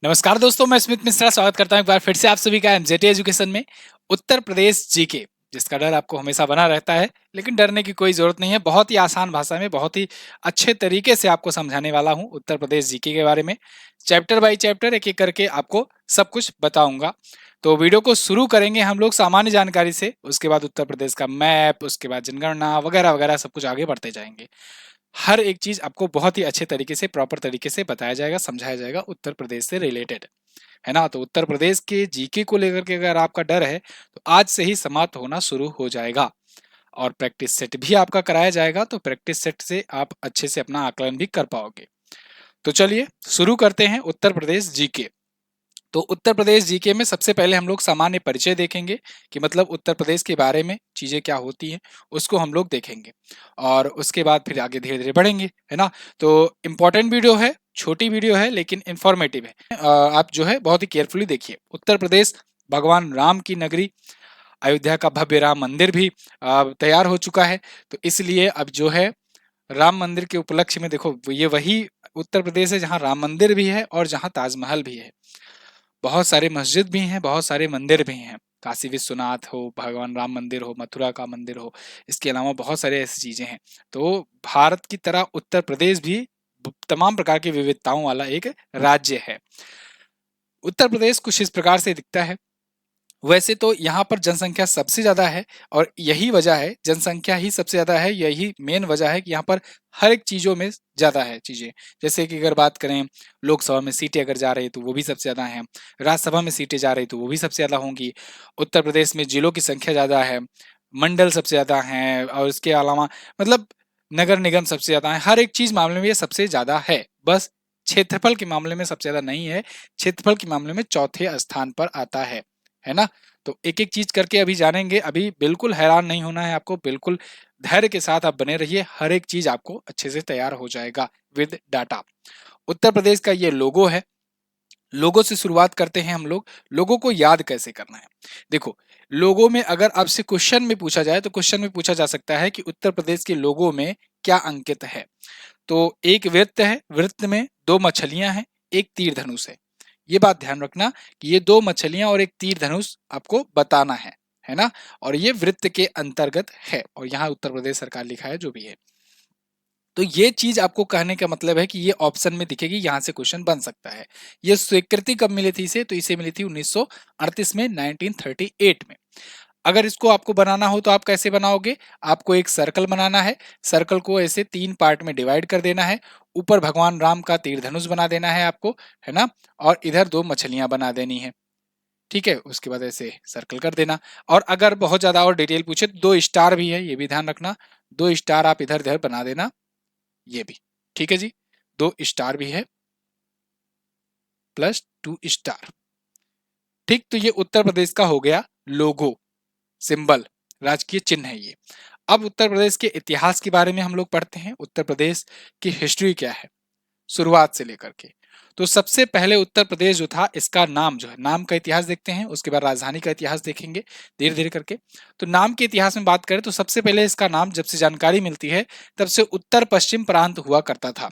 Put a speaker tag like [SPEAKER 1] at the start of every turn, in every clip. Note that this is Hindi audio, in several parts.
[SPEAKER 1] नमस्कार दोस्तों, मैं स्मित मिश्रा स्वागत करता हूं एक बार फिर से आप सभी का एमजेटी एजुकेशन में। उत्तर प्रदेश जीके, जिसका डर आपको हमेशा बना रहता है, लेकिन डरने की कोई जरूरत नहीं है। बहुत ही आसान भाषा में, बहुत ही अच्छे तरीके से आपको समझाने वाला हूं उत्तर प्रदेश जीके के बारे में। चैप्टर बाय चैप्टर एक एक करके आपको सब कुछ बताऊंगा। तो वीडियो को शुरू करेंगे हम लोग सामान्य जानकारी से, उसके बाद उत्तर प्रदेश का मैप, उसके बाद जनगणना वगैरह वगैरह सब कुछ आगे बढ़ते जाएंगे। हर एक चीज आपको बहुत ही अच्छे तरीके से, प्रॉपर तरीके से बताया जाएगा, समझाया जाएगा उत्तर प्रदेश से रिलेटेड, है ना। तो उत्तर प्रदेश के जीके को लेकर के अगर आपका डर है तो आज से ही समाप्त होना शुरू हो जाएगा। और प्रैक्टिस सेट भी आपका कराया जाएगा, तो प्रैक्टिस सेट से आप अच्छे से अपना आकलन भी कर पाओगे। तो चलिए शुरू करते हैं उत्तर प्रदेश जीके। तो उत्तर प्रदेश जीके में सबसे पहले हम लोग सामान्य परिचय देखेंगे कि मतलब उत्तर प्रदेश के बारे में चीजें क्या होती हैं, उसको हम लोग देखेंगे। और उसके बाद फिर आगे धीरे धीरे बढ़ेंगे, है ना। तो इम्पोर्टेंट वीडियो है, छोटी वीडियो है लेकिन इंफॉर्मेटिव है। आप जो है बहुत ही केयरफुली देखिए। उत्तर प्रदेश भगवान राम की नगरी, अयोध्या का भव्य राम मंदिर भी तैयार हो चुका है। तो इसलिए अब जो है राम मंदिर के उपलक्ष्य में देखो, ये वही उत्तर प्रदेश है जहाँ राम मंदिर भी है और जहाँ ताजमहल भी है। बहुत सारे मस्जिद भी हैं, बहुत सारे मंदिर भी हैं। काशी विश्वनाथ हो, भगवान राम मंदिर हो, मथुरा का मंदिर हो, इसके अलावा बहुत सारे ऐसी चीजें हैं। तो भारत की तरह उत्तर प्रदेश भी तमाम प्रकार की विविधताओं वाला एक राज्य है। उत्तर प्रदेश कुछ इस प्रकार से दिखता है। वैसे तो यहाँ पर जनसंख्या सबसे ज्यादा है, और यही वजह है, जनसंख्या ही सबसे ज्यादा है, यही मेन वजह है कि यहाँ पर हर एक चीजों में ज्यादा है चीजें। जैसे कि अगर बात करें, लोकसभा में सीटें अगर जा रही है तो वो भी सबसे ज्यादा है, राज्यसभा में सीटें जा रही तो वो भी सबसे ज्यादा होंगी। उत्तर प्रदेश में जिलों की संख्या ज्यादा है, मंडल सबसे ज्यादा है, और इसके अलावा मतलब नगर निगम सबसे ज्यादा है। हर एक चीज मामले में ये सबसे ज्यादा है। बस क्षेत्रफल के मामले में सबसे ज्यादा नहीं है, क्षेत्रफल के मामले में चौथे स्थान पर आता है ना। तो एक एक चीज करके अभी जानेंगे। अभी बिल्कुल हैरान नहीं होना है आपको, बिल्कुल धैर्य के साथ आप बने रहिए, हर एक चीज आपको अच्छे से तैयार हो जाएगा विद डाटा। उत्तर प्रदेश का ये लोगो है। लोगो से शुरुआत करते हैं हम लोग। लोगो को याद कैसे करना है, देखो। लोगो में अगर आपसे क्वेश्चन में पूछा जाए तो क्वेश्चन में पूछा जा सकता है कि उत्तर प्रदेश के लोगो में क्या अंकित है। तो एक वृत्त है, वृत्त में दो मछलियां हैं, एक तीर धनुष है। ये बात ध्यान रखना कि ये दो मछलियां और एक तीर धनुष आपको बताना है ना। और ये वृत्त के अंतर्गत है, और यहाँ उत्तर प्रदेश सरकार लिखा है जो भी है। तो ये चीज आपको कहने का मतलब है कि ये ऑप्शन में दिखेगी, यहां से क्वेश्चन बन सकता है। ये स्वीकृति कब मिली थी इसे, तो इसे मिली थी 1938 में, 1938 में। अगर इसको आपको बनाना हो तो आप कैसे बनाओगे, आपको एक सर्कल बनाना है। सर्कल को ऐसे तीन पार्ट में डिवाइड कर देना है। ऊपर भगवान राम का तीर धनुष बना देना है आपको, है ना। और इधर दो मछलियां बना देनी है, ठीक है। उसके बाद ऐसे सर्कल कर देना। और अगर बहुत ज्यादा और डिटेल पूछे तो दो स्टार भी है, ये भी ध्यान रखना। दो स्टार आप इधर इधर बना देना, ये भी ठीक है जी। दो स्टार भी है, प्लस टू स्टार। ठीक, तो ये उत्तर प्रदेश का हो गया लोगो, सिंबल, राजकीय चिन्ह है ये। अब उत्तर प्रदेश के इतिहास के बारे में हम लोग पढ़ते हैं। उत्तर प्रदेश की हिस्ट्री क्या है शुरुआत से लेकर के। तो सबसे पहले उत्तर प्रदेश जो था, इसका नाम जो है, नाम का इतिहास देखते हैं, उसके बाद राजधानी का इतिहास देखेंगे धीरे धीरे करके। तो नाम के इतिहास में बात करें तो सबसे पहले इसका नाम जब से जानकारी मिलती है तब से उत्तर पश्चिम प्रांत हुआ करता था,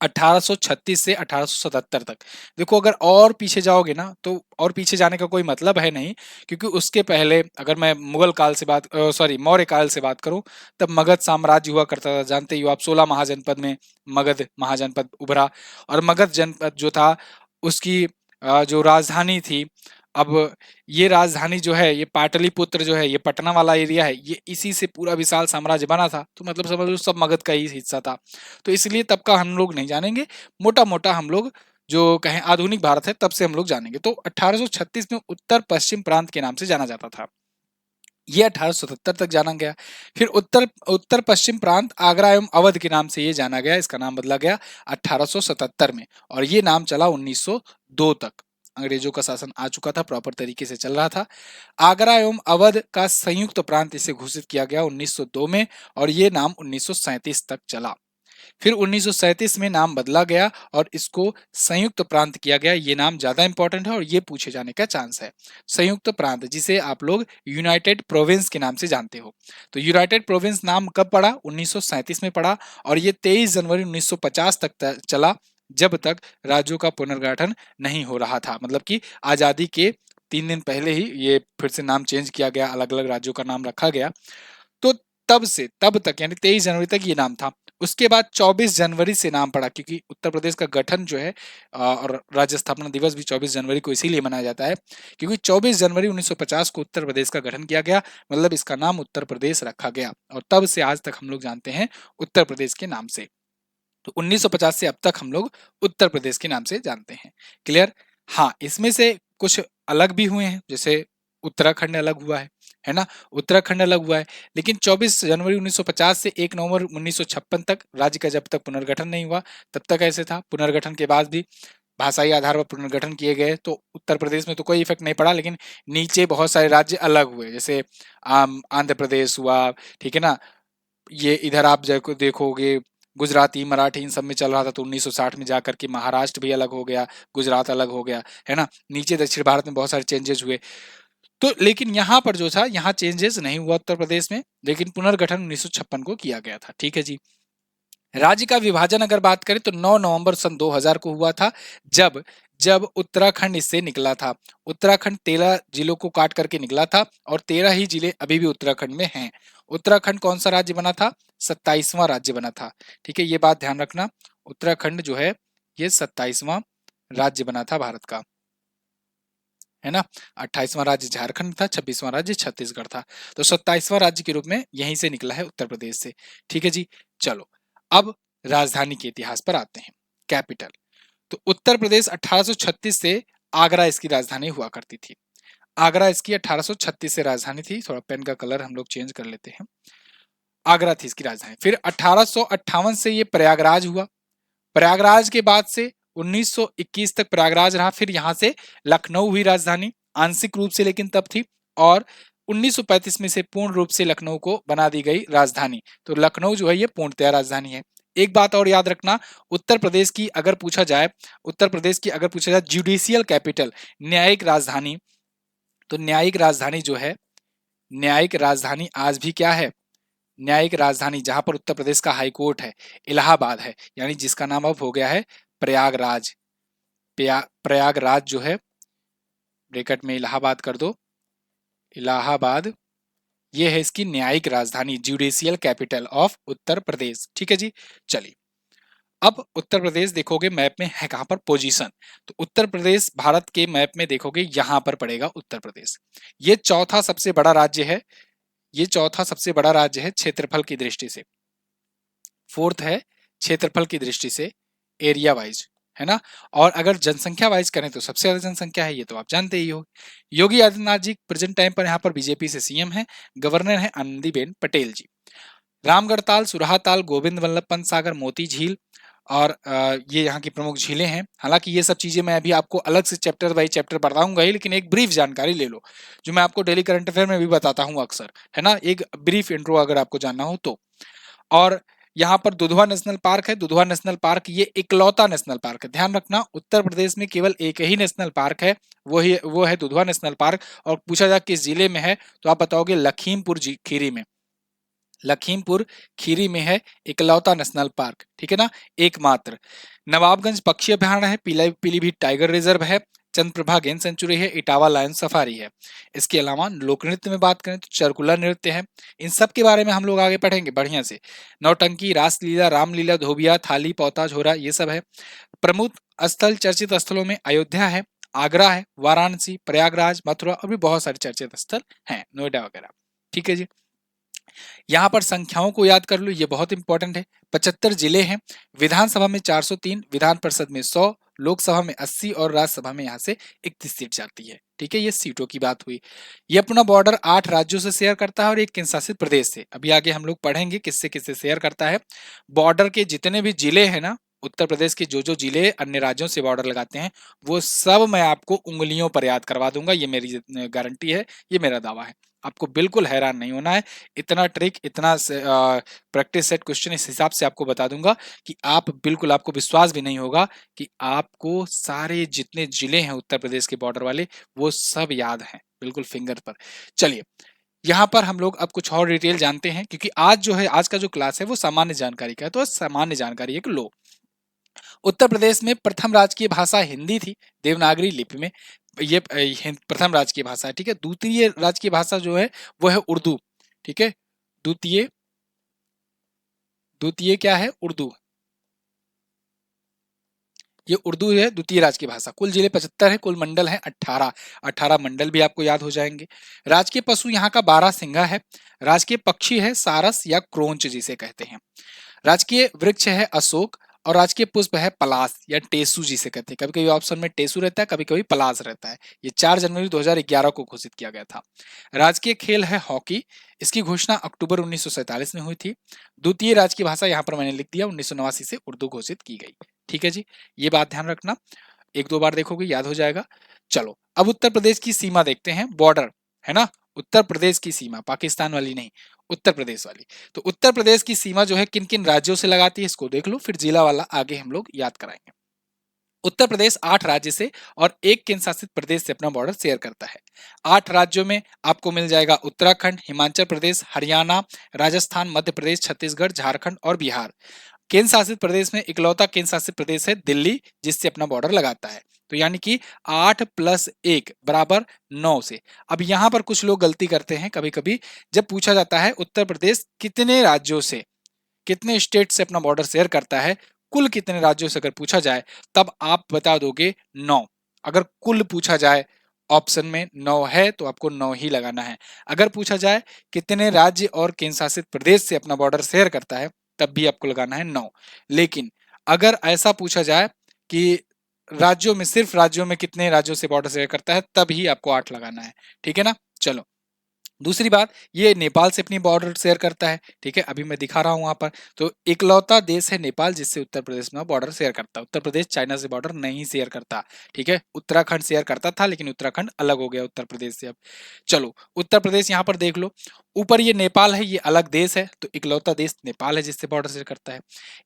[SPEAKER 1] 1836 से 1877 तक। देखो, अगर और पीछे जाओगे ना तो और पीछे जाने का कोई मतलब है नहीं, क्योंकि उसके पहले अगर मैं मुगल काल से बात, सॉरी, मौर्य काल से बात करूं, तब मगध साम्राज्य हुआ करता था। जानते ही हो आप, 16 महाजनपद में मगध महाजनपद उभरा। और मगध जनपद जो था, उसकी जो राजधानी थी, अब ये राजधानी जो है, ये पाटलिपुत्र जो है, ये पटना वाला एरिया है, ये इसी से पूरा विशाल साम्राज्य बना था। तो मतलब समझ लो सब मगध का ही हिस्सा था। तो इसलिए तब का हम लोग नहीं जानेंगे, मोटा मोटा हम लोग जो कहें आधुनिक भारत है तब से हम लोग जानेंगे। तो 1836 में उत्तर पश्चिम प्रांत के नाम से जाना जाता था, ये 1877 तक जाना गया। फिर उत्तर उत्तर पश्चिम प्रांत आगरा एवं अवध के नाम से ये जाना गया, इसका नाम बदला गया 1877 में, और ये नाम चला 1902 तक। अंग्रेजों का शासन आ चुका था, प्रॉपर तरीके से चल रहा था। आगरा एवं अवध का संयुक्त प्रांत इसे घोषित किया गया 1902 में, और ये नाम 1937 तक चला। फिर 1937 में नाम बदला गया और इसको संयुक्त प्रांत किया गया। ये नाम ज्यादा इंपॉर्टेंट है और ये पूछे जाने का चांस है। संयुक्त प्रांत, जिसे आप लोग यूनाइटेड प्रोविंस के नाम से जानते हो। तो यूनाइटेड प्रोविंस नाम कब पड़ा, 1937 में पड़ा, और ये 23 जनवरी 1950 तक चला। जब तक राज्यों का पुनर्गठन नहीं हो रहा था। मतलब कि आजादी के 3 दिन पहले ही ये फिर से नाम चेंज किया गया, अलग अलग राज्यों का नाम रखा गया। तो तब से तब तक यानी 23 जनवरी तक ये नाम था। उसके बाद 24 जनवरी से नाम पड़ा, क्योंकि उत्तर प्रदेश का गठन जो है और राज्य स्थापना दिवस भी 24 जनवरी को इसीलिए मनाया जाता है क्योंकि 24 जनवरी 1950 को उत्तर प्रदेश का गठन किया गया, मतलब इसका नाम उत्तर प्रदेश रखा गया और तब से आज तक हम लोग जानते हैं उत्तर प्रदेश के नाम से। तो 1950 से अब तक हम लोग उत्तर प्रदेश के नाम से जानते हैं। क्लियर? हाँ, इसमें से कुछ अलग भी हुए हैं, जैसे उत्तराखंड अलग हुआ है ना? उत्तराखंड अलग हुआ है, लेकिन 24 जनवरी 1950 से 1 नवंबर 1956 तक राज्य का जब तक पुनर्गठन नहीं हुआ तब तक ऐसे था। पुनर्गठन के बाद भी भाषाई आधार पर पुनर्गठन किए गए तो उत्तर प्रदेश में तो कोई इफेक्ट नहीं पड़ा, लेकिन नीचे बहुत सारे राज्य अलग हुए, जैसे आंध्र प्रदेश हुआ, ठीक है ना? ये इधर आप देखोगे गुजराती मराठी इन सब में चल रहा था, तो 1960 में जाकर के महाराष्ट्र भी अलग हो गया, गुजरात अलग हो गया, है ना? नीचे दक्षिण भारत में बहुत सारे चेंजेस हुए। तो लेकिन यहाँ पर जो था, यहाँ चेंजेस नहीं हुआ उत्तर प्रदेश में, लेकिन पुनर्गठन 1956 को किया गया था। ठीक है जी। राज्य का विभाजन अगर बात करें तो 9 नवंबर सन 2000 को हुआ था, जब जब उत्तराखंड इससे निकला था। उत्तराखंड 13 जिलों को काट करके निकला था और 13 ही जिले अभी भी उत्तराखंड में हैं। उत्तराखंड कौन सा राज्य बना था? 27वां राज्य बना था। ठीक है, ये बात ध्यान रखना। उत्तराखंड जो है ये 27वां राज्य बना था भारत का, है ना? 28वां राज्य झारखंड था, 26वां राज्य छत्तीसगढ़ था। तो 27वां राज्य के रूप में यहीं से निकला है उत्तर प्रदेश से। ठीक है जी। चलो, अब राजधानी के इतिहास पर आते हैं। कैपिटल, तो उत्तर प्रदेश 1836 से आगरा इसकी राजधानी हुआ करती थी। आगरा इसकी 1836 से राजधानी थी। थोड़ा पेन का कलर हम लोग चेंज कर लेते हैं। आगरा थी इसकी राजधानी। फिर 1858 से ये प्रयागराज हुआ। प्रयागराज के बाद से 1921 तक प्रयागराज रहा। फिर यहां से लखनऊ हुई राजधानी, आंशिक रूप से लेकिन तब थी। और 1935 में से पूर्ण रूप से लखनऊ को बना दी गई राजधानी। तो लखनऊ जो है ये पूर्णतया राजधानी है। एक बात और याद रखना, उत्तर प्रदेश की अगर पूछा जाए, उत्तर प्रदेश की अगर पूछा जाए जुडिशियल कैपिटल, न्यायिक राजधानी, तो न्यायिक राजधानी जो है, न्यायिक राजधानी आज भी क्या है? न्यायिक राजधानी जहां पर उत्तर प्रदेश का हाई कोर्ट है, इलाहाबाद है, यानी जिसका नाम अब हो गया है प्रयागराज। प्रयागराज जो है, ब्रैकेट में इलाहाबाद कर दो, इलाहाबाद, ये है इसकी न्यायिक राजधानी, judicial capital of Uttar Pradesh. ठीक है जी। चलिए, अब उत्तर प्रदेश देखोगे मैप में है कहां पर? पोजीशन। तो उत्तर प्रदेश भारत के मैप में देखोगे यहां पर पड़ेगा उत्तर प्रदेश। ये चौथा सबसे बड़ा राज्य है, ये चौथा सबसे बड़ा राज्य है क्षेत्रफल की दृष्टि से। फोर्थ है क्षेत्रफल की दृष्टि से, एरिया वाइज, है ना? और अगर जनसंख्या वाइज करें तो सबसे ज्यादा जनसंख्या है, ये तो आप जानते ही हो। योगी आदित्यनाथ जी प्रेजेंट टाइम पर यहाँ पर बीजेपी से सीएम है। गवर्नर है आनंदीबेन पटेल जी। रामगढ़ ताल, सुरहा ताल, गोविंद वल्लभ पंत सागर, मोती झील, और ये यहाँ की प्रमुख झीलें हैं। हालांकि ये सब चीजें मैं अभी आपको अलग से चैप्टर बाई चैप्टर बताऊंगा ही, लेकिन एक ब्रीफ जानकारी ले लो, जो मैं आपको डेली करंट अफेयर में भी बताता हूँ अक्सर, है ना? एक ब्रीफ इंट्रो अगर आपको जानना हो तो। और यहाँ पर दुधवा नेशनल पार्क है। दुधवा नेशनल पार्क ये इकलौता नेशनल पार्क है। ध्यान रखना, उत्तर प्रदेश में केवल एक ही नेशनल पार्क है, वो है दुधवा नेशनल पार्क। और पूछा जाए किस जिले में है, तो आप बताओगे लखीमपुर खीरी में। लखीमपुर खीरी में है इकलौता नेशनल पार्क। ठीक है ना, एकमात्र। नवाबगंज पक्षी अभयारण्य है, पीलीभीत टाइगर रिजर्व है, चंद्रप्रभा गेम सेंचुरी है, इटावा लायन सफारी है। इसके अलावा लोक नृत्य में बात करें तो चरकुला नृत्य है। इन सब के बारे में हम लोग आगे पढ़ेंगे बढ़िया से। नौटंकी, रासलीला, रामलीला, धोबिया, थाली, पौता, झोरा, ये सब है। प्रमुख स्थल, चर्चित स्थलों में अयोध्या है, आगरा है, वाराणसी, प्रयागराज, मथुरा और भी बहुत सारे चर्चित स्थल हैं, नोएडा वगैरह। ठीक है जी। यहाँ पर संख्याओं को याद कर लो, ये बहुत इंपॉर्टेंट है। 75 जिले हैं, विधानसभा में 403, विधान परिषद में 100, लोकसभा में 80 और राज्यसभा में यहाँ से 31 सीट जाती है। ठीक है, ये सीटों की बात हुई। ये अपना बॉर्डर 8 राज्यों से शेयर करता है और एक केंद्र शासित प्रदेश से। अभी आगे हम लोग पढ़ेंगे किससे किससे शेयर करता है। बॉर्डर के जितने भी जिले हैं ना, उत्तर प्रदेश के जो जो जिले अन्य राज्यों से बॉर्डर लगाते हैं, वो सब मैं आपको उंगलियों पर याद करवा दूंगा। ये मेरी गारंटी है, ये मेरा दावा है। आपको बिल्कुल हैरान नहीं होना है। इतना ट्रिक, इतना प्रैक्टिस सेट क्वेश्चन इस हिसाब से आपको बता दूंगा कि आप बिल्कुल, आपको विश्वास भी नहीं होगा कि आपको सारे जितने जिले हैं उत्तर प्रदेश के बॉर्डर वाले, वो सब याद हैं बिल्कुल फिंगर पर। चलिए, यहाँ पर हम लोग अब कुछ और डिटेल जानते हैं, क्योंकि आज जो है, आज का जो क्लास है वो सामान्य जानकारी का है। तो सामान्य जानकारी है कि लो, उत्तर प्रदेश में प्रथम राजकीय भाषा हिंदी थी, देवनागरी लिपि में। ये प्रथम राजकीय भाषा है, ठीक है। द्वितीय राजकीय भाषा जो है वो है उर्दू, ठीक है। द्वितीय द्वितीय क्या है? उर्दू। ये उर्दू है द्वितीय राजकीय भाषा। कुल जिले 75 है, कुल मंडल है 18। 18 मंडल भी आपको याद हो जाएंगे। राजकीय पशु यहाँ का बारहसिंगा है। राजकीय पक्षी है सारस या क्रोंच जिसे कहते हैं। राजकीय वृक्ष है अशोक। और राजकीय पुष्प है पलाश या टेसु जिसे कहते हैं। कभी कभी ऑप्शन में टेसु रहता है, कभी कभी पलाश रहता है। ये 4 जनवरी 2011 को घोषित किया गया था। राजकीय खेल है हॉकी। इसकी घोषणा अक्टूबर 1947 में हुई थी। द्वितीय राजकीय भाषा यहाँ पर मैंने लिख दिया 1989 से उर्दू घोषित की गई। ठीक है जी, ये बात ध्यान रखना, एक दो बार देखोगे याद हो जाएगा। चलो अब उत्तर प्रदेश की सीमा देखते हैं, बॉर्डर है ना। उत्तर प्रदेश की सीमा, पाकिस्तान वाली नहीं, उत्तर प्रदेश वाली। तो उत्तर प्रदेश की सीमा जो है किन किन राज्यों से लगाती है इसको देख लो, फिर जिला वाला आगे हम लोग याद कराएंगे। उत्तर प्रदेश 8 राज्य से और एक केंद्र शासित प्रदेश से अपना बॉर्डर शेयर करता है। 8 राज्यों में आपको मिल जाएगा उत्तराखंड, हिमाचल प्रदेश, हरियाणा, राजस्थान, मध्य प्रदेश, छत्तीसगढ़, झारखंड और बिहार। केंद्र शासित प्रदेश में इकलौता केंद्र शासित प्रदेश है दिल्ली, जिससे अपना बॉर्डर लगाता है। तो यानी कि 8 + 1 बराबर 9 से। अब यहां पर कुछ लोग गलती करते हैं कभी कभी, जब पूछा जाता है उत्तर प्रदेश कितने राज्यों से, कितने स्टेट से अपना बॉर्डर शेयर करता है, कुल कितने राज्यों से अगर पूछा जाए तब आप बता दोगे 9। अगर कुल पूछा जाए ऑप्शन में 9 है तो आपको 9 ही लगाना है। अगर पूछा जाए कितने राज्य और केंद्र शासित प्रदेश से अपना बॉर्डर शेयर करता है तब भी आपको लगाना है 9। लेकिन अगर ऐसा पूछा जाए कि राज्यों में, सिर्फ राज्यों में कितने राज्यों से बॉर्डर शेयर करता है, तब ही आपको 8 लगाना है। ठीक है ना। चलो दूसरी बात, ये नेपाल से अपनी बॉर्डर शेयर करता है। ठीक है, अभी मैं दिखा रहा हूं वहां पर। तो इकलौता देश है नेपाल जिससे उत्तर प्रदेश में बॉर्डर शेयर करता है। उत्तर प्रदेश चाइना से बॉर्डर नहीं शेयर करता। ठीक है, उत्तराखंड शेयर करता था लेकिन उत्तराखंड अलग हो गया उत्तर प्रदेश से अब। चलो उत्तर प्रदेश यहाँ पर देख लो, ऊपर ये नेपाल है, ये अलग देश है, तो इकलौता देश नेपाल है जिससे बॉर्डर शेयर करता है।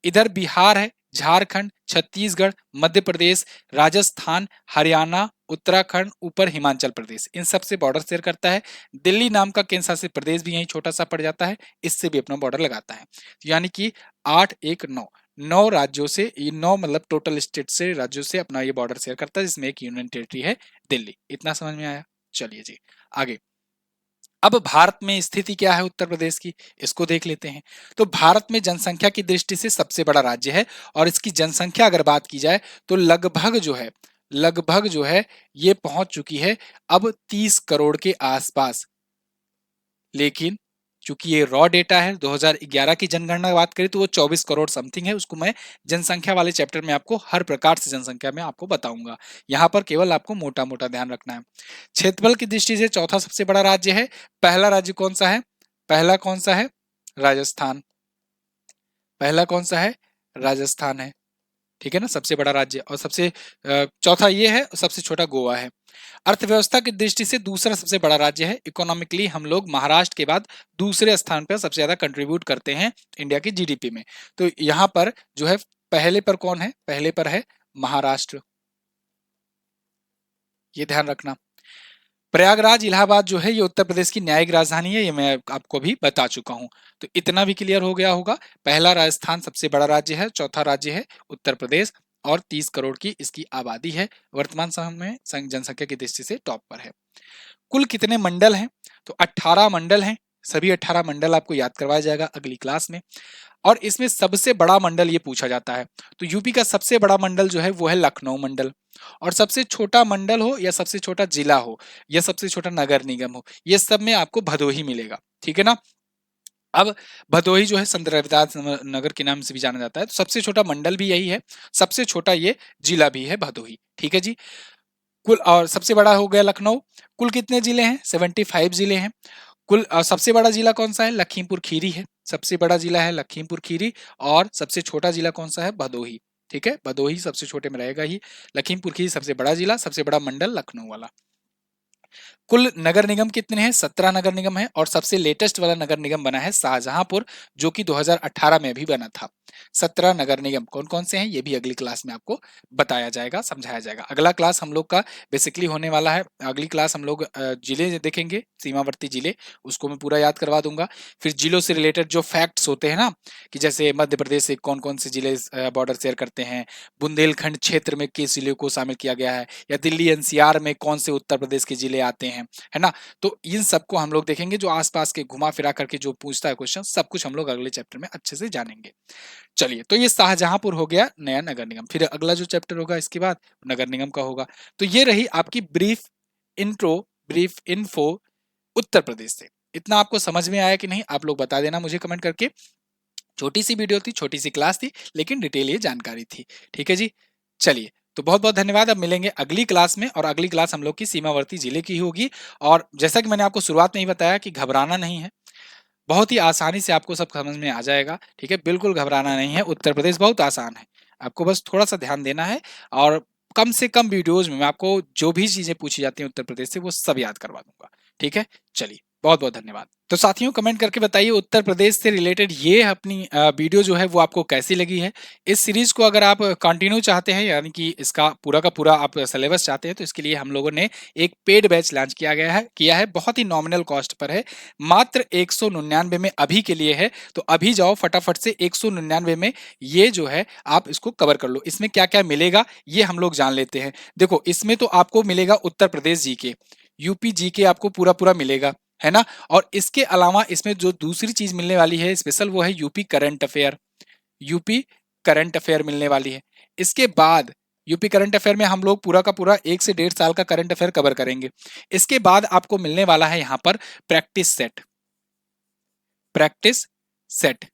[SPEAKER 1] इधर बिहार है, झारखंड, छत्तीसगढ़, मध्य प्रदेश, राजस्थान, हरियाणा, उत्तराखंड, ऊपर हिमाचल प्रदेश, इन सब से बॉर्डर शेयर करता है। दिल्ली नाम का केंद्र शासित प्रदेश भी यही छोटा सा पड़ जाता है, इससे भी अपना बॉर्डर लगाता है। यानी कि 8 1 9, 9 राज्यों से, ये 9 मतलब टोटल स्टेट से, राज्यों से अपना ये बॉर्डर शेयर करता है, जिसमें एक यूनियन टेरिटरी है दिल्ली। इतना समझ में आया। चलिए जी आगे। अब भारत में स्थिति क्या है उत्तर प्रदेश की, इसको देख लेते हैं। तो भारत में जनसंख्या की दृष्टि से सबसे बड़ा राज्य है और इसकी जनसंख्या अगर बात की जाए तो लगभग जो है ये पहुंच चुकी है अब 30 करोड़ के आसपास। लेकिन चूंकि ये रॉ डेटा है, 2011 की जनगणना बात करें तो वो 24 करोड़ समथिंग है। उसको मैं जनसंख्या वाले चैप्टर में आपको हर प्रकार से जनसंख्या में आपको बताऊंगा। यहाँ पर केवल आपको मोटा मोटा ध्यान रखना है। क्षेत्रफल की दृष्टि से चौथा सबसे बड़ा राज्य है। पहला राज्य कौन सा है? पहला कौन सा है? राजस्थान। पहला कौन सा है? राजस्थान है। ठीक है ना, सबसे बड़ा राज्य। और सबसे चौथा ये है, सबसे छोटा गोवा है। अर्थव्यवस्था की दृष्टि से दूसरा सबसे बड़ा राज्य है। इकोनॉमिकली हम लोग महाराष्ट्र के बाद दूसरे स्थान पर सबसे ज्यादा कंट्रीब्यूट करते हैं इंडिया की जीडीपी में। तो यहाँ पर जो है पहले पर कौन है? पहले पर है महाराष्ट्र, ये ध्यान रखना। प्रयागराज इलाहाबाद जो है ये उत्तर प्रदेश की न्यायिक राजधानी है, ये मैं आपको भी बता चुका हूं। तो इतना भी क्लियर हो गया होगा। पहला राजस्थान सबसे बड़ा राज्य है, चौथा राज्य है उत्तर प्रदेश और 30 करोड़ की इसकी आबादी है। वर्तमान समय में जनसंख्या की दृष्टि से टॉप पर है। कुल कितने मंडल हैं? तो 18 मंडल हैं। सभी 18 मंडल आपको याद करवाया जाएगा अगली क्लास में। और इसमें सबसे बड़ा मंडल ये पूछा जाता है, तो यूपी का सबसे बड़ा मंडल जो है वो है लखनऊ मंडल। और सबसे छोटा मंडल हो या सबसे छोटा जिला हो या सबसे छोटा नगर निगम हो, ये सब में आपको भदोही मिलेगा। ठीक है ना। अब भदोही जो है संत रविदास नगर के नाम से भी जाना जाता है। तो सबसे छोटा मंडल भी यही है, सबसे छोटा ये जिला भी है भदोही। ठीक है जी। कुल, और सबसे बड़ा हो गया लखनऊ। कुल कितने जिले हैं? 75 जिले हैं। कुल सबसे बड़ा जिला कौन सा है? लखीमपुर खीरी है। सबसे बड़ा जिला है लखीमपुर खीरी। और सबसे छोटा जिला कौन सा है? भदोही। ठीक है, भदोही सबसे छोटे में रहेगा ही। लखीमपुर खीरी सबसे बड़ा जिला, सबसे बड़ा मंडल लखनऊ वाला। कुल नगर निगम कितने हैं? 17 नगर निगम है। और सबसे लेटेस्ट वाला नगर निगम बना है शाहजहांपुर, जो कि 2018 में भी बना था। 17 नगर निगम कौन-कौन से हैं ये भी अगली क्लास में आपको बताया जाएगा, समझाया जाएगा। अगला क्लास हम लोग का बेसिकली होने वाला है, अगली क्लास हम लोग जिले देखेंगे, सीमावर्ती जिले, उसको मैं पूरा याद करवा दूँगा। फिर जिलों से रिलेटेड जो फैक्ट्स होते हैं ना, कि जैसे मध्य प्रदेश से कौन-कौन से जिले बॉर्डर शेयर करते हैं, बुंदेलखंड क्षेत्र में किस जिले को शामिल किया गया है, या दिल्ली एनसीआर में कौन से उत्तर प्रदेश के जिले आते हैं, है ना? तो इन सबको हम लोग देखेंगे, जो आस-पास के घुमा-फिरा करके जो पूछता है क्वेश्चन, सब कुछ हम लोग अगले चैप्टर में अच्छे से जानेंगे। चलिए, तो ये शाहजहांपुर हो गया नया नगर निगम। फिर अगला जो चैप्टर होगा इसके बाद नगर निगम का होगा। तो ये रही आपकी ब्रीफ इन्फो उत्तर प्रदेश से। इतना आपको समझ में आया कि नहीं, आप लोग बता देना मुझे कमेंट करके। छोटी सी वीडियो थी, छोटी सी क्लास थी, लेकिन डिटेल ये जानकारी थी। ठीक है जी, चलिए, तो बहुत बहुत धन्यवाद। अब मिलेंगे अगली क्लास में, और अगली क्लास हम लोग की सीमावर्ती जिले की होगी। और जैसा कि मैंने आपको शुरुआत में ही बताया कि घबराना नहीं है, बहुत ही आसानी से आपको सब समझ में आ जाएगा। ठीक है, बिल्कुल घबराना नहीं है, उत्तर प्रदेश बहुत आसान है, आपको बस थोड़ा सा ध्यान देना है। और कम से कम वीडियोज में मैं आपको जो भी चीजें पूछी जाती हैं उत्तर प्रदेश से वो सब याद करवा दूंगा। ठीक है, चलिए, बहुत बहुत धन्यवाद। तो साथियों, कमेंट करके बताइए उत्तर प्रदेश से रिलेटेड ये अपनी वीडियो जो है वो आपको कैसी लगी है। इस सीरीज को अगर आप कंटिन्यू चाहते हैं, यानी कि इसका पूरा का पूरा आप सिलेबस चाहते हैं, तो इसके लिए हम लोगों ने एक पेड बैच लॉन्च किया है, बहुत ही नॉमिनल कॉस्ट पर है, मात्र 199 में अभी के लिए है। तो अभी जाओ फटाफट से 199 में ये जो है आप इसको कवर कर लो। इसमें क्या क्या मिलेगा ये हम लोग जान लेते हैं। देखो, इसमें तो आपको मिलेगा Uttar Pradesh GK, UP GK आपको पूरा पूरा मिलेगा, है ना? और इसके अलावा इसमें जो दूसरी चीज मिलने वाली है स्पेशल, वो है यूपी करंट अफेयर मिलने वाली है। इसके बाद यूपी करंट अफेयर में हम लोग पूरा का पूरा 1 से 1.5 साल का करंट अफेयर कवर करेंगे। इसके बाद आपको मिलने वाला है यहाँ पर प्रैक्टिस सेट,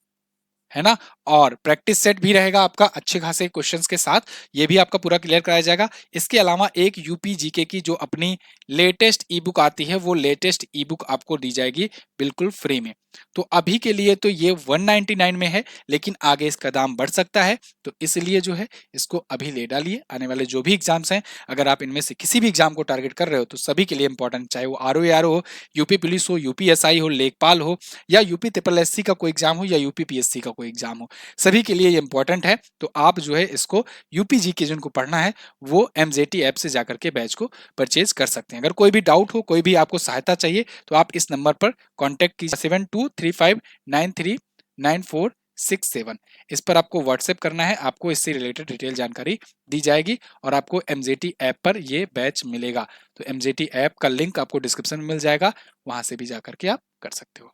[SPEAKER 1] है ना? और प्रैक्टिस सेट भी रहेगा आपका अच्छे खासे क्वेश्चंस के साथ, ये भी आपका पूरा क्लियर कराया जाएगा। इसके अलावा एक यूपी जीके की जो अपनी लेटेस्ट ई बुक आती है, वो लेटेस्ट ई बुक आपको दी जाएगी बिल्कुल फ्री में। तो अभी के लिए तो ये 199 में है, लेकिन आगे इसका दाम बढ़ सकता है, तो इसलिए जो है इसको अभी ले डालिए। आने वाले जो भी एग्जाम्स हैं, अगर आप इनमें से किसी भी एग्जाम को टारगेट कर रहे हो, तो सभी के लिए इंपॉर्टेंट, चाहे वो आरओ हो, यूपी पुलिस हो, यूपीएसआई हो, लेखपाल हो, या यूपी ट्रिपल एससी का कोई एग्जाम हो, या यूपी पीएससी का कोई एग्जाम हो, सभी के लिए ये इंपॉर्टेंट है। तो आप जो है इसको यूपी जी के जिनको पढ़ना है, वो एमजेटी ऐप से जाकर के बैच को परचेज कर सकते हैं। अगर कोई भी डाउट हो, कोई भी आपको सहायता चाहिए, तो आप इस नंबर पर कॉन्टेक्ट कीजिए, 7235939467। इस पर आपको व्हाट्सएप करना है, आपको इससे रिलेटेड डिटेल जानकारी दी जाएगी, और आपको एमजेटी ऐप पर ये बैच मिलेगा। तो एमजेटी ऐप का लिंक आपको डिस्क्रिप्शन में मिल जाएगा, वहां से भी जाकर के आप कर सकते हो।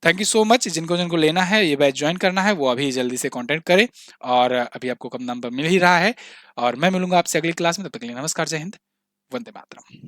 [SPEAKER 1] Thank you so much. जिनको जिनको लेना है, ये बैच ज्वाइन करना है, वो अभी जल्दी से कांटेक्ट करें, और अभी आपको कम नंबर मिल ही रहा है। और मैं मिलूंगा आपसे अगली क्लास में, तब तक के लिए नमस्कार, जय हिंद, वंदे मातरम।